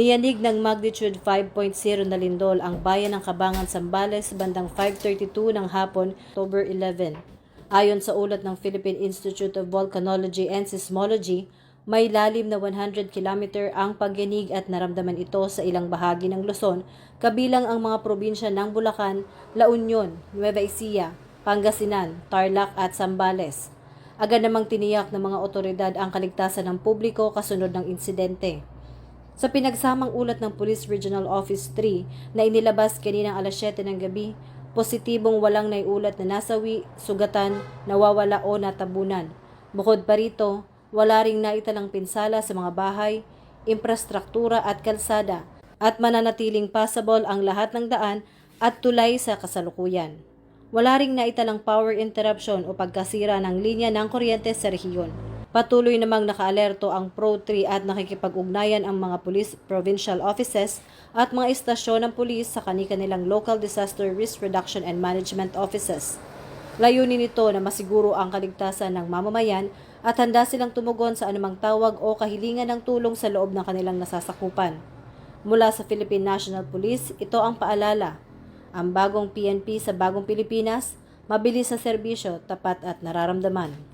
Niyanig ng magnitude 5.0 na lindol ang bayan ng Cabangan, Zambales bandang 5:32 ng hapon, October 11. Ayon sa ulat ng Philippine Institute of Volcanology and Seismology, may lalim na 100 km ang pagyanig at naramdaman ito sa ilang bahagi ng Luzon, kabilang ang mga probinsya ng Bulacan, La Union, Nueva Ecija, Pangasinan, Tarlac at Zambales. Agad namang tiniyak ng mga otoridad ang kaligtasan ng publiko kasunod ng insidente. Sa pinagsamang ulat ng Police Regional Office 3 na inilabas kaninang alas 7 ng gabi, positibong walang naiulat na nasawi, sugatan, nawawala o natabunan. Bukod pa rito, wala ring naitalang pinsala sa mga bahay, infrastruktura at kalsada at mananatiling passable ang lahat ng daan at tulay sa kasalukuyan. Wala ring naitalang power interruption o pagkasira ng linya ng kuryente sa rehiyon. Patuloy namang nakaalerto ang Pro-3 at nakikipag-ugnayan ang mga police provincial offices at mga istasyon ng pulis sa kanilang local disaster risk reduction and management offices. Layunin nito na masiguro ang kaligtasan ng mamamayan at handa silang tumugon sa anumang tawag o kahilingan ng tulong sa loob ng kanilang nasasakupan. Mula sa Philippine National Police, ito ang paalala. Ang bagong PNP sa bagong Pilipinas, mabilis sa serbisyo, tapat at nararamdaman.